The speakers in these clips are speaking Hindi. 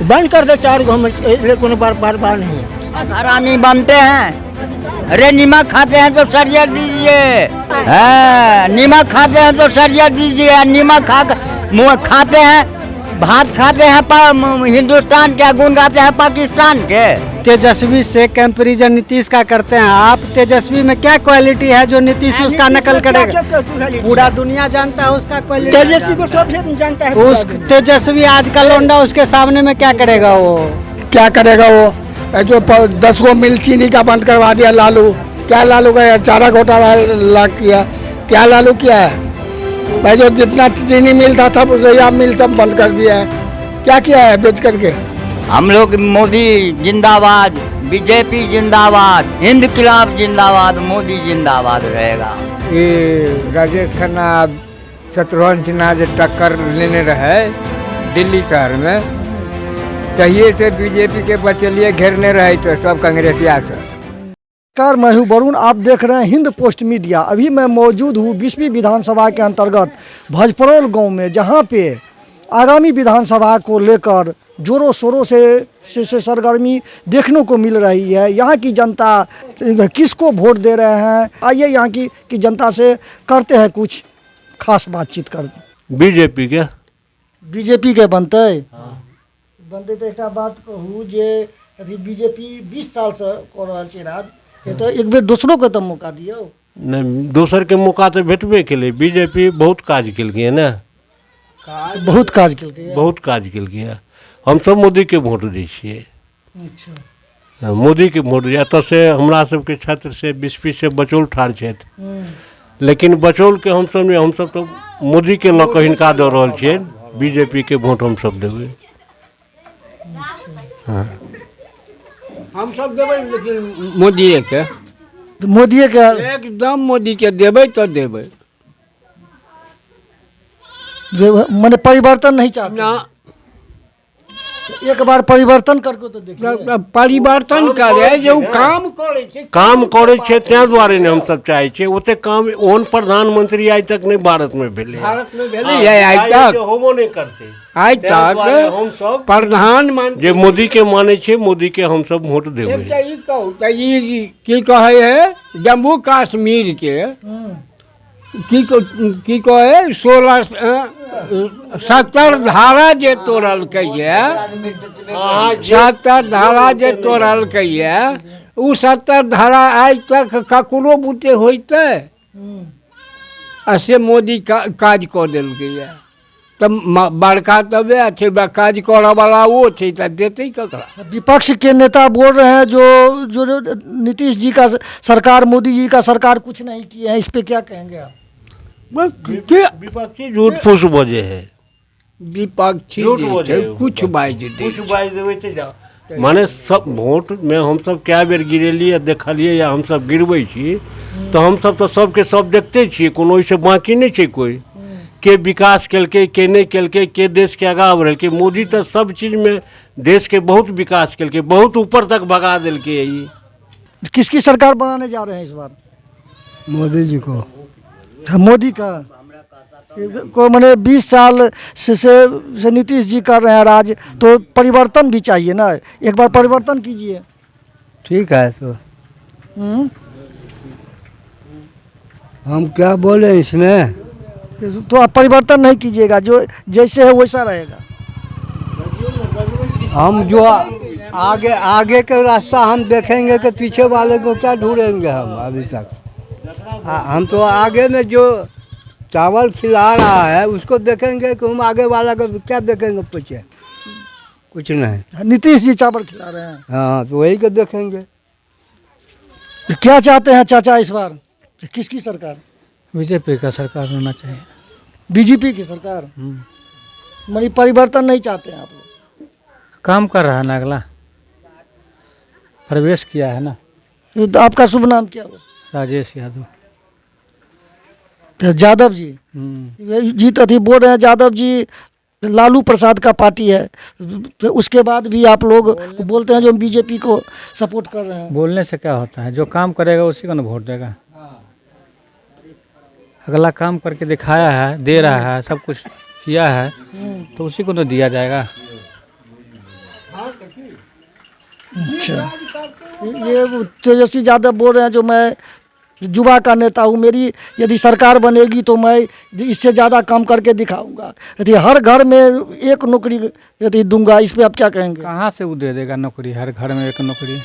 बंद कर दो 4 गो, लेकिन बार नहीं। हरामी बनते हैं। अरे नमक खाते हैं तो सरिया दीजिए, नमक खाते हैं तो सरिया दीजिए। नमक खाते हैं, भात खाते हैं हिंदुस्तान के, गुण गाते हैं पाकिस्तान के। तेजस्वी से कंपैरिजन नीतीश का करते हैं आप। तेजस्वी में क्या क्वालिटी है जो नीतीश उसका नकल करेगा? पूरा दुनिया जानता है उसका क्वालिटी। तेजस्वी को सब जानता है। उस तेजस्वी आज का लौंडा उसके सामने में क्या करेगा? वो क्या करेगा? वो जो 10 गो मिल चीनी का बंद करवा दिया लालू। क्या लालू का चारा घोटाला किया? क्या लालू किया है भाई? जो जितना चीनी मिल था सब या मिल सब बंद कर दिया है। क्या किया है बेच करके? हम लोग मोदी जिंदाबाद, बीजेपी जिंदाबाद, हिंद खिलाफ जिंदाबाद, मोदी जिंदाबाद रहेगा। ये राजेश खन्ना शत्रुघ्न सिन्हा जो टक्कर लेने रहे दिल्ली शहर में, चाहिए से बीजेपी के बचलिए घेरने रहे तो सब कांग्रेसिया से। नमस्कार, मैं हूं वरुण, आप देख रहे हैं हिंद पोस्ट मीडिया। अभी मैं मौजूद हूं 20वीं विधानसभा के अंतर्गत भजपरौल गांव में, जहां पे आगामी विधानसभा को लेकर जोरों शोरों से सरगर्मी देखने को मिल रही है। यहाँ की जनता किसको वोट दे रहे हैं, आइए यहाँ की जनता से करते हैं कुछ खास बातचीत कर। बीजेपी के बनते बनते तो एक बात कहूँ जे अथी बीजेपी 20 साल से कर रहा है राज, ये तो एक बेर दूसरों को तो मौका दियो। नहीं, दोसर के मौका तो भेटबे केले। बीजेपी बहुत काज केलकै ना, बहुत काज केलकै, बहुत काज केलकै। हम सब मोदी के वोट दै छियै। अच्छा, मोदी के वोट दै। एतऽ से हमरा सबके क्षेत्र से 20 से बचौल ठाड़ छथि, लेकिन बचौल के हम सब नहीं, हम सब तो मोदी के लऽ कऽ हिनका दऽ रहल छियै। बीजेपी के वोट हम सब देबै। हाँ, हम सब देबै, लेकिन मोदी के, मोदी के एकदम मोदी के देबै तो देबै। मैंने परिवर्तन नहीं चाहते ना, एक बार परिवर्तन करके तो देखिए। परिवर्तन करे जो काम करे छै, काम करे छै, तैं दुआरे ने हम सब चाहै छियै। ओते काम ओहन प्रधानमंत्री आइ तक नहीं भारत में भेलै। भारत में भेलै है आइ तक, होबो नहीं करते आइ तक। हम सब प्रधानमंत्री जे मोदी के माने छै, मोदी के हम सब वोट देबै। एकटा ई कहू तऽ ई की कहे है जम्मू कश्मीर के की कहे 70 धारा जे तोड़लकै ये, 70 धारा जे तोड़लकै ये, उ 70 धारा आज तक ककरो बुते होइते आ से मोदी काज कऽ देलकै ये। तऽ बड़का तबे छै, काज करऽ वाला वो छै, तऽ देतै ककरा? विपक्ष के नेता बोल रहे हैं जो नीतीश जी का सरकार, मोदी जी का सरकार कुछ नहीं किए हैं, इस पे क्या कहेंगे आप? विपक्षी झूठ फूस बजे है। विपक्षी कुछ बाज देबै तऽ जाओ। माने सब वोट में हम सब कए बेर गिरेलियै, देखलियै, या हम सब गिरबै छी तो हम सब तो सबके सब देखते छियै। कोनो ओइसे बाकी नहीं छै कोई के विकास केलकै, के नहीं केलकै, के देश के आगाँ बढ़ेलकै। मोदी तो सब चीज में देश के बहुत विकास केलकै, बहुत ऊपर तक भगा देलकै। ई किसकी सरकार बनाने जा रहे हैं इस बार? मोदी जी को। मोदी का को मैंने 20 साल से नीतीश जी कर रहे हैं राज, तो परिवर्तन भी चाहिए ना, एक बार परिवर्तन कीजिए। ठीक है, तो हम क्या बोले इसमें? तो आप परिवर्तन नहीं कीजिएगा, जो जैसे है वैसा रहेगा। हम जो आगे का रास्ता हम देखेंगे कि पीछे वाले को क्या ढूंढेंगे? हम अभी तक हम तो आगे में जो चावल खिला रहा है उसको देखेंगे कि हम आगे वाला को क्या देखेंगे? पीछे कुछ नहीं। नीतीश जी चावल खिला रहे हैं, हाँ, तो वही को देखेंगे। क्या चाहते हैं चाचा इस बार? किसकी सरकार? बीजेपी का सरकार होना चाहिए। बीजेपी की सरकार? मतलब परिवर्तन नहीं चाहते हैं आप लोग? काम कर रहा है ना, अगला प्रवेश किया है ना। तो आपका शुभ नाम क्या हो? राजेश यादव। तो यादव जी जीत अथी बोल रहे हैं, यादव जी लालू प्रसाद का पार्टी है, तो उसके बाद भी आप लोग बोलते हैं जो बीजेपी को सपोर्ट कर रहे हैं। बोलने से क्या होता है? जो काम करेगा उसी को ना वोट देगा। अगला काम करके दिखाया है, दे रहा है, सब कुछ किया है, तो उसी को तो दिया जाएगा। अच्छा, ये तेजस्वी यादव बोल रहे हैं जो मैं युवा का नेता हूँ, मेरी यदि सरकार बनेगी तो मैं इससे ज़्यादा काम करके दिखाऊंगा, यदि हर घर में एक नौकरी यदि दूंगा, इस पे आप क्या कहेंगे? कहाँ से वो दे देगा नौकरी? हर घर में एक नौकरी,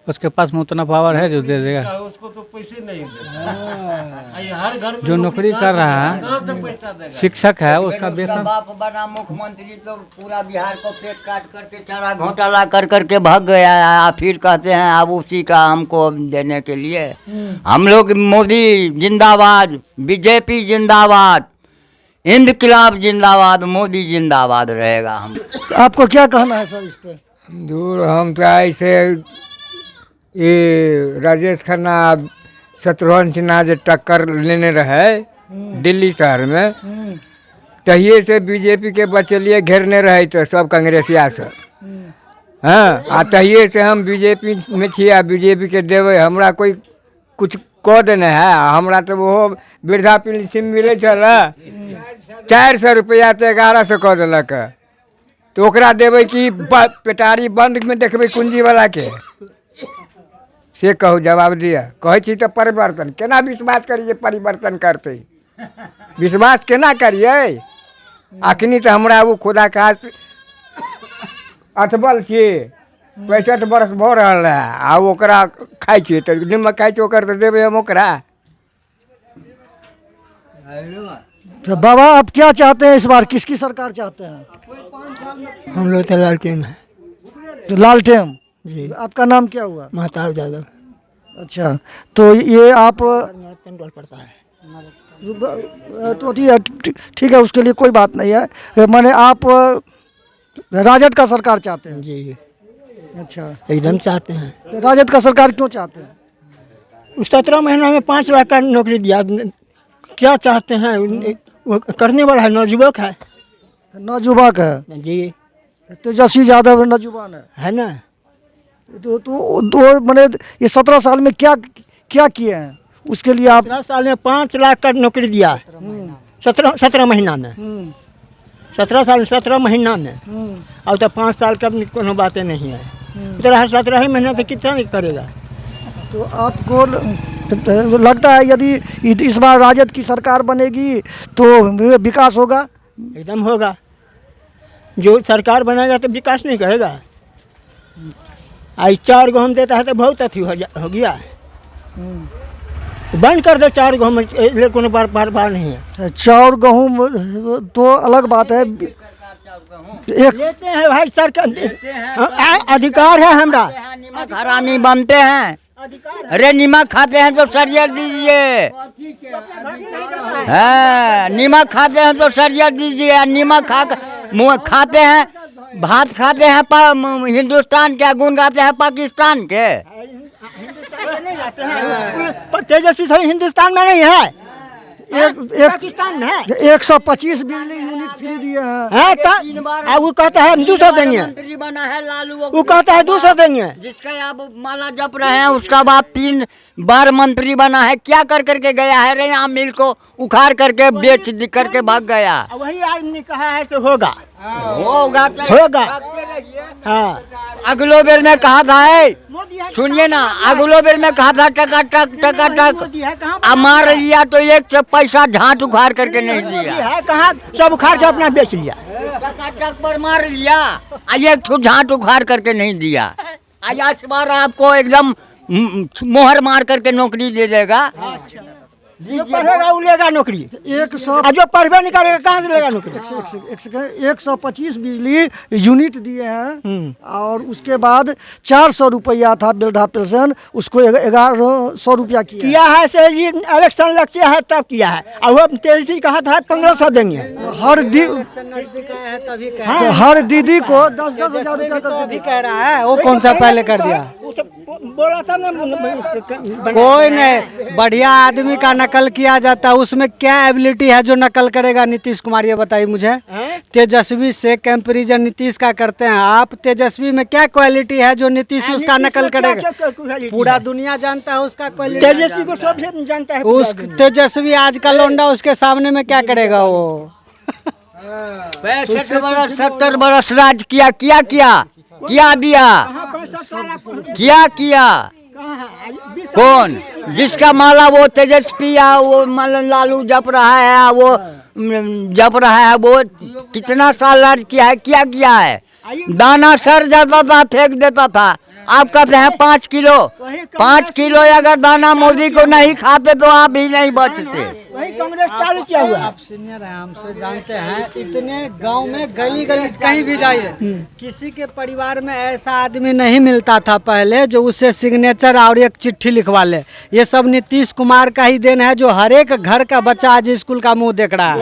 उसके पास में उतना पावर है जो दे देगा? उसको तो पैसे नहीं देते, हर घर में जो नौकरी कर रहा है शिक्षक है, उसका वेतन। बाप बना मुख्यमंत्री तो पूरा बिहार को पेट काट करके चारा घोटाला कर करके भाग गया है, फिर कहते हैं अब उसी का हमको देने के लिए। हम लोग मोदी जिंदाबाद, बीजेपी जिंदाबाद, इंकलाब जिंदाबाद, मोदी जिंदाबाद रहेगा। हम आपको क्या कहना है सर इस पे? दूर हम तो ऐसे ये राजेश खन्ना शत्रुघ्न सिन्हा जो टक्कर लेने रहे दिल्ली शहर में, तहिए से बीजेपी के बचलिए घेरने रहे तो सब कांग्रेसिया सब। हाँ, आ तहिए से हम बीजेपी में छिया, बीजेपी के देवे हमरा कोई कुछ कह देने है। हमरा तो वो वृद्धा पेंशन मिले चल 400 रुपया तो 1100 कह दिलक, तो ओकरा देवे कि पेटारी बंद में देखबे कुंजी वाला के से कहू जवाब दिया। कहे छी तो परिवर्तन केना विश्वास करिए, परिवर्तन करते विश्वास केना करिए? अखनी तो हमरा वो खुदा का अथबल छिए 65 वर्ष भऽ रहल है, आ ओकरा खाइ छिए तो निमक खाइ छिए, ओकर तो देवे हम ओकरा। तो बाबा आप क्या चाहते हैं इस बार, किसकी सरकार चाहते हैं? हम लोग तो लालटेन है तो लालटेन जी। आपका नाम क्या हुआ? महताब यादव अच्छा, तो ये आप पड़ता है तो ठीक है, उसके लिए कोई बात नहीं है, माने आप राजद का सरकार चाहते हैं? जी, अच्छा, एकदम चाहते हैं। तो राजद का सरकार क्यों चाहते हैं? उस 17 महीना में 5 लाख का नौकरी दिया, क्या चाहते हैं? वो करने वाला है, नौजुवक है नौजुवान है जी, तेजस्वी यादव नौजुवान है ना। तो मैंने ये 17 साल में क्या क्या किए हैं उसके लिए आप? 17 साल में 5 लाख का नौकरी दिया, 17 महीना में, 17 साल 17 महीना में। अब तो 5 साल का कोनो बातें नहीं है, 17 ही महीना तो कितना नहीं करेगा। तो आपको लगता है यदि इस बार राजद की सरकार बनेगी तो विकास होगा? एकदम होगा, जो सरकार बनाएगा तो विकास नहीं करेगा। आई 4 गहूम देता है तो बहुत अथी हो गया, बंद कर दो 4 गहूम, लेकिन बार नहीं है। 4 गहूम तो अलग बात है, एक लेते हैं भाई सरकार, अधिकार है हमरा। नमक हरामी बनते हैं, अरे नमक खाते हैं तो सरिया दीजिए, हाँ नमक खाते हैं तो सरिया दीजिए। नमक खाते हैं, भात खाते हैं हिंदुस्तान के, गुण गाते हैं पाकिस्तान के। तेजस्वी सही हिंदुस्तान में नहीं है, एक पाकिस्तान में है। 125 बिजली यूनिट फ्री दिए हैं। वो कहता है 200 देंगे, मंत्री बना है लालू, वो कहता है 200 देंगे। जिसका आप माला जप रहे हैं उसका बाप 3 बार मंत्री बना है, क्या कर करके गया है? रेया मिल को उखाड़ करके बेच करके भाग गया। वही आदमी कहा है तो होगा, होगा होगा। हाँ, अगलो बेर में कहा था, सुनिए ना, अगलो बेर में कहा था टका टक अब मार लिया तो एक पैसा झाट उखाड़ करके नहीं दिया है, कहाँ सब उखाड़ के अपना बेच लिया, टका टक पर मार लिया, एक ठो झाट उखाड़ करके नहीं दिया। आज इस बार आपको एकदम मोहर मार करके नौकरी दे देगा। जो पढ़ेगा वो लेगा नौकरी, 100 जो पढ़वे नहीं करेगा कहाँ से लेगा नौकरी? 125 बिजली यूनिट दिए हैं, और उसके बाद 400 रुपया था वृद्धा पेंशन, उसको 1100 रुपया किया है। से ये इलेक्शन लक्ष्य है तब किया है, और वो तेजस्वी कहा था 1500 देंगे हर दीदी को 10-10 हजार रुपया करके कह रहा है, वो कौन सा पहले कर दिया? बोला था ना, कोई नहीं, बढ़िया आदमी का नकल किया जाता है, उसमें क्या एबिलिटी है जो नकल करेगा? नीतीश कुमार ये बताइए मुझे। तेजस्वी से कंपैरिजन नीतीश का करते हैं आप, तेजस्वी में क्या क्वालिटी है जो नीतीश उसका नकल करेगा? पूरा दुनिया जानता है उसका क्वालिटी, तेजस्वी को सब जानता है। उस तेजस्वी आज का लौंडा उसके सामने में क्या करेगा वो? 65 बरस 70 बरस राज किया क्या दिया क्या कौन जिसका माला वो तेजस्वी है, वो लालू जप रहा है, वो कितना साल राज किया है, क्या है। दाना सर जाता था, फेंक देता था। आप कहते हैं 5 किलो अगर दाना मोदी को नहीं खाते तो आप भी नहीं बचते। वही कांग्रेस चालू किया हुआ। आप सीनियर हैं, हमसे जानते हैं, इतने गांव में गली कहीं भी जाइए, किसी के परिवार में ऐसा आदमी नहीं मिलता था पहले जो उससे सिग्नेचर और एक चिट्ठी लिखवा ले। ये सब नीतीश कुमार का ही देन है, जो हर एक घर का बच्चा आज स्कूल का मुंह देख रहा है।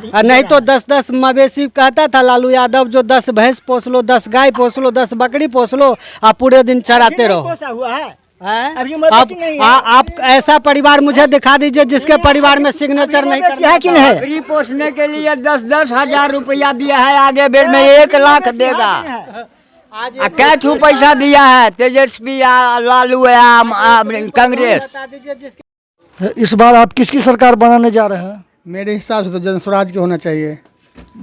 और नहीं तो 10-10 मवेशी कहता था लालू यादव, जो 10 भैंस पोस लो, 10 गाय पोस लो, 10 बकरी पोस लो, आप पूरे दिन चराते रहो। हुआ है आप ऐसा परिवार मुझे दिखा दीजिए जिसके परिवार में सिग्नेचर नहीं है कि नहीं। बकरी पोसने के लिए 10-10 हजार रुपया दिया है, आगे बेर में 1 लाख देगा। क्या छू पैसा दिया है तेजस्वी या लालू या कांग्रेस। इस बार आप किसकी सरकार बनाने जा रहे हैं? मेरे हिसाब से तो जनस्वराज के होना चाहिए।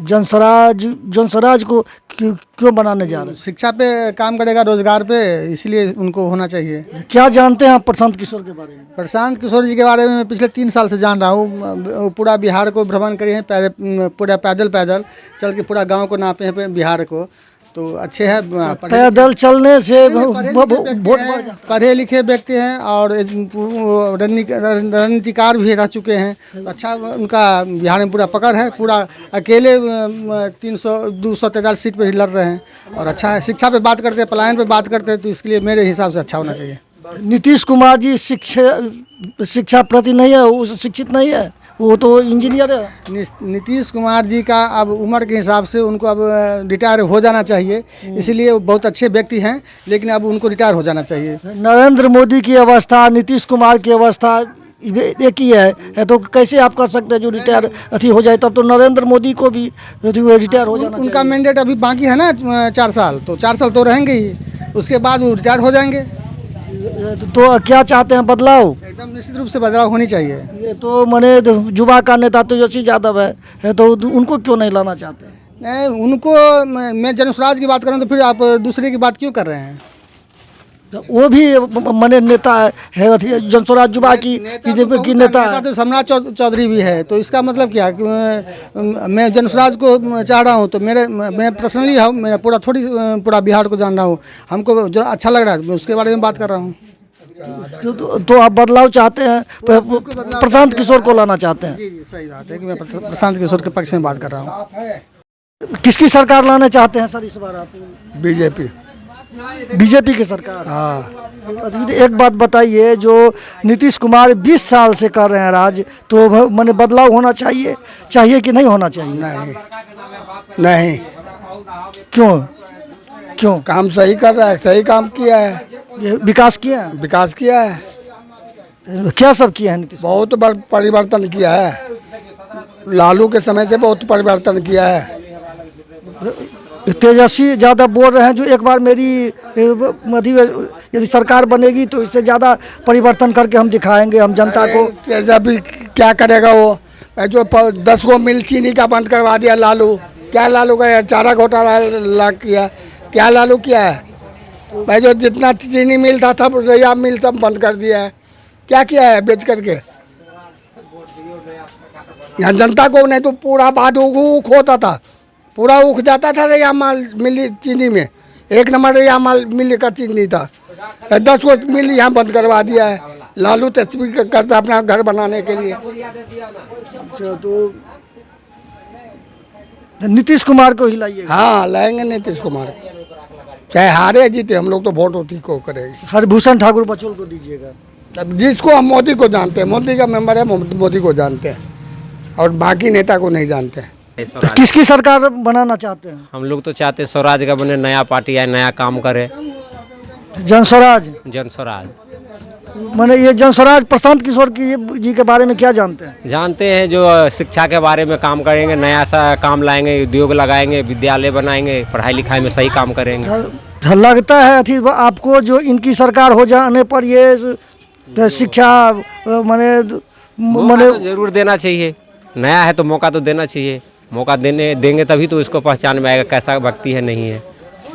जनस्वराज को क्यों बनाने जा रहे हैं? शिक्षा पे काम करेगा, रोजगार पे, इसलिए उनको होना चाहिए। क्या जानते हैं आप प्रशांत किशोर के बारे में? प्रशांत किशोर जी के बारे में मैं पिछले 3 साल से जान रहा हूँ। पूरा बिहार को भ्रमण करे हैं, पूरा पैदल चल के पूरा गांव को नापे हैं बिहार को। तो अच्छे हैं, पैदल चलने से पढ़े लिखे व्यक्ति हैं और रणनीतिकार भी रह चुके हैं। अच्छा उनका बिहार में पूरा पकड़ है, पूरा अकेले 243 सीट पर ही लड़ रहे हैं और अच्छा है। शिक्षा पे बात करते हैं, पलायन पे बात करते हैं, तो इसके लिए मेरे हिसाब से अच्छा होना चाहिए। नीतीश कुमार जी शिक्षा प्रति नहीं है, वो शिक्षित नहीं है, वो तो इंजीनियर है। नीतीश कुमार जी का अब उम्र के हिसाब से उनको अब रिटायर हो जाना चाहिए, इसलिए वो बहुत अच्छे व्यक्ति हैं, लेकिन अब उनको रिटायर हो जाना चाहिए। नरेंद्र मोदी की अवस्था, नीतीश कुमार की अवस्था एक ही है, तो कैसे आप कह सकते हैं जो रिटायर हो जाए? तब तो नरेंद्र मोदी को भी रिटायर हो जाना उनका मैंडेट अभी बाकी है ना 4 साल, तो 4 साल तो रहेंगे ही, उसके बाद वो रिटायर हो जाएंगे। तो क्या चाहते हैं? बदलाव? एकदम निश्चित रूप से बदलाव होनी चाहिए। ये तो मैंने युवा का नेता तेजस्वी यादव है, तो उनको क्यों नहीं लाना चाहते? नहीं, उनको मैं जनस्वराज की बात करूँ तो फिर आप दूसरे की बात क्यों कर रहे हैं? तो वो भी मैंने नेता है, जनस्वराज युवा की बीजेपी की नेता है। तो सम्राट चौधरी भी है, तो इसका मतलब क्या? मैं जनस्वराज को चाह रहा हूँ तो मैं पर्सनली हूँ, मैं पूरा बिहार को जान रहा हूँ, हमको जो अच्छा लग रहा है मैं उसके बारे में बात कर रहा हूँ। तो आप बदलाव चाहते हैं, प्रशांत किशोर को लाना चाहते हैं? जी सही बात है कि मैं प्रशांत किशोर के पक्ष में बात कर रहा हूँ। किसकी सरकार लाना चाहते हैं सर इस बार आप? बीजेपी की सरकार। हाँ। एक बात बताइए, जो नीतीश कुमार 20 साल से कर रहे हैं राज, तो मैंने बदलाव होना चाहिए कि नहीं होना चाहिए? नहीं। क्यों? काम सही कर रहा है, सही काम किया है, विकास किया है। क्या सब किया है नीतीश? बहुत परिवर्तन किया है, लालू के समय से बहुत परिवर्तन किया है। तेजस्वी यादव बोल रहे हैं जो एक बार मेरी यदि सरकार बनेगी तो इससे ज़्यादा परिवर्तन करके हम दिखाएंगे हम जनता को। तेजस्वी क्या करेगा? वो जो 10 गो मिल चीनी का बंद करवा दिया लालू। क्या लालू का चारा घोटाला किया? क्या लालू किया है? भाई जो जितना चीनी मिल था सब रैया मिल सब बंद कर दिया है। क्या किया है बेच करके? यहाँ जनता को नहीं तो पूरा बाद ऊख होता था, पूरा उख जाता था रैया माल मिली चीनी में। 1 नंबर रैया माल मिली का चीनी था। 10 को मिल यहाँ बंद करवा दिया है। लालू तस्वीर करता अपना घर बनाने के लिए। तो नीतीश कुमार को ही लाइए? हाँ लाएंगे नीतीश कुमार, चाहे हारे जीते, हम लोग तो वोट उसी को करेंगे। हरभूषण ठाकुर बचौल को दीजिएगा? अब जिसको हम मोदी को जानते हैं, मोदी का मेंबर है, मोदी को जानते हैं और बाकी नेता को नहीं जानते हैं। तो किसकी सरकार बनाना चाहते हैं? हम लोग तो चाहते हैं स्वराज का बने, नया पार्टी आए, नया काम करे। जनस्वराज? मैंने ये जनस्वराज प्रशांत किशोर जी के बारे में क्या जानते हैं? जानते हैं जो शिक्षा के बारे में काम करेंगे, नया सा काम लाएंगे, उद्योग लगाएंगे, विद्यालय बनाएंगे, पढ़ाई लिखाई में सही काम करेंगे। लगता है आपको जो इनकी सरकार हो जाने पर ये शिक्षा माने जरूर देना चाहिए, नया है तो मौका तो देना चाहिए। मौका देंगे तभी तो इसको पहचान में आएगा कैसा व्यक्ति है नहीं है।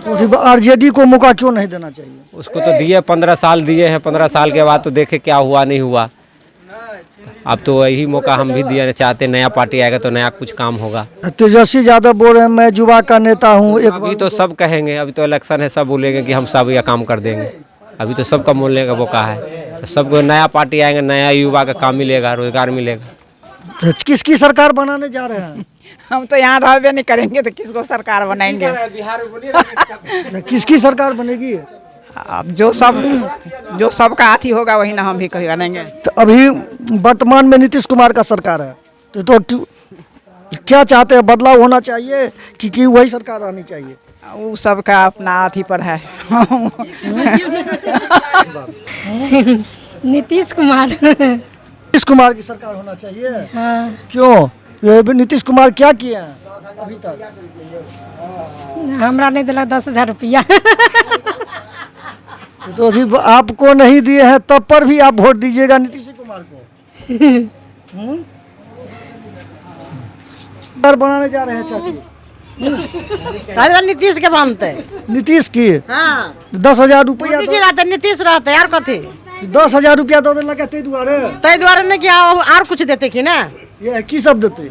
तो सिर्फ आरजेडी को मौका क्यों नहीं देना चाहिए? उसको तो दिए 15 साल दिए हैं, 15 साल के बाद तो देखे क्या हुआ नहीं हुआ। अब तो यही मौका हम भी देना चाहते हैं, नया पार्टी आएगा तो नया कुछ काम होगा। तेजस्वी यादव बोल रहे हैं मैं युवा का नेता हूँ। अभी तो सब कहेंगे, अभी तो इलेक्शन है, सब बोलेंगे कि हम सब यह काम कर देंगे। अभी तो सबका बोलने का मौका है, तो सबको नया पार्टी आएंगे, नया युवा का काम मिलेगा, रोजगार मिलेगा। किसकी सरकार बनाने जा रहे हैं? हम तो यहाँ रहबे नहीं करेंगे तो किसको सरकार बनाएंगे? किसकी सरकार बनेगी? अब जो सबका हाथी होगा वही ना हम भी कहीं बनेंगे। तो अभी वर्तमान में नीतीश कुमार का सरकार है, तो क्या चाहते हैं? बदलाव होना चाहिए कि वही सरकार आनी चाहिए? वो सबका अपना हाथी पर है। नीतीश कुमार। नीतीश कुमार की सरकार होना चाहिए। हाँ। क्यों? ये नीतीश कुमार क्या किए हैं अभी तक? हमरा नहीं दिला 10,000 रुपया। तो अभी आपको नहीं दिए हैं तब पर भी आप वोट दीजिएगा नीतीश कुमार को? सरकार बनाने जा रहे हैं चाची? अरे नीतीश के बनते। नीतीश की? हाँ। 10,000 रुपया रहते नीतीश रहते यार कथी? 10,000 रुपया दो देना कहते द्वारे नहीं क्या और कुछ देते कि ना? ये की सब देते?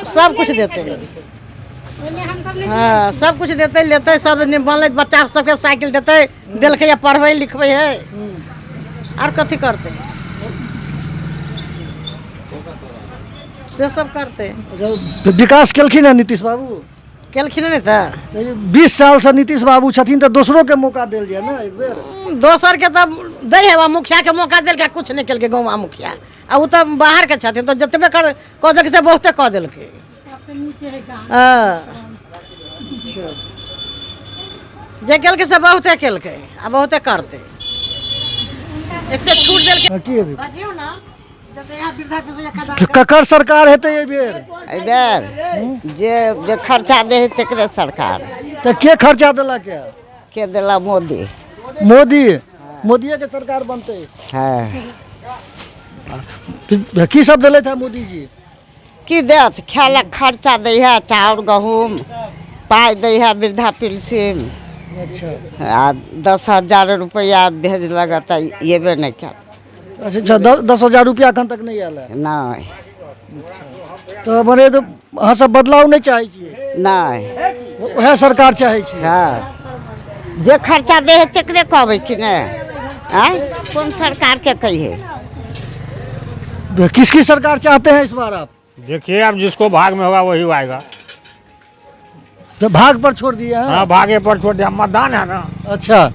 सब कुछ देते। हाँ सब कुछ देते लेते सब बनल बच्चा सबके साइकिल देते दिल के पढ़वे लिखवे है और कथी करते से सब करते। तो विकास केलखिन है नीतीश बाबू? केलखिन नहीं था। 20 साल से नीतीश बाबू छथिन तो दूसरों के मौका दिल जाए ना एक बेर। दोसर के तो दे है मुखिया के मौका दिल के कुछ नहीं केलके गाँव मुखिया आ वो तो बाहर के छथिन तो जतबे कर कह देलके से बहुते कह देलके। जे केलके से बहुते केलके आ बहुते करते एते छूट देलके। ककर सरकार है तो ये बेर? जे खर्चा दे है तेकरे सरकार। तो के खर्चा दिला के दिला? मोदी। मोदी के सरकार बनते है। की सब दिले था मोदी जी? की देत खेल खर्चा दे है चाउर गहूम पाई दे है वृद्धा पेंशन। अच्छा। 10,000 रुपया भेज लगता ये बे नहीं क्या? अच्छा 10,000 रुपया अखन तक नहीं आयल है? नहीं। तो बने तो अहाँ सब बदलाव नहीं चाहे छियै? नहीं वह सरकार चाहे छियै? हाँ जे खर्चा दे है तेकरे कहबै कि नहीं? कौन सरकार के कहिए? किसकी सरकार चाहते हैं इस बार आप? देखिए अब जिसको भाग में होगा वही आएगा। तो भाग पर छोड़ दिया है? हाँ भागे पर छोड़ दिया, मतदान है ना। अच्छा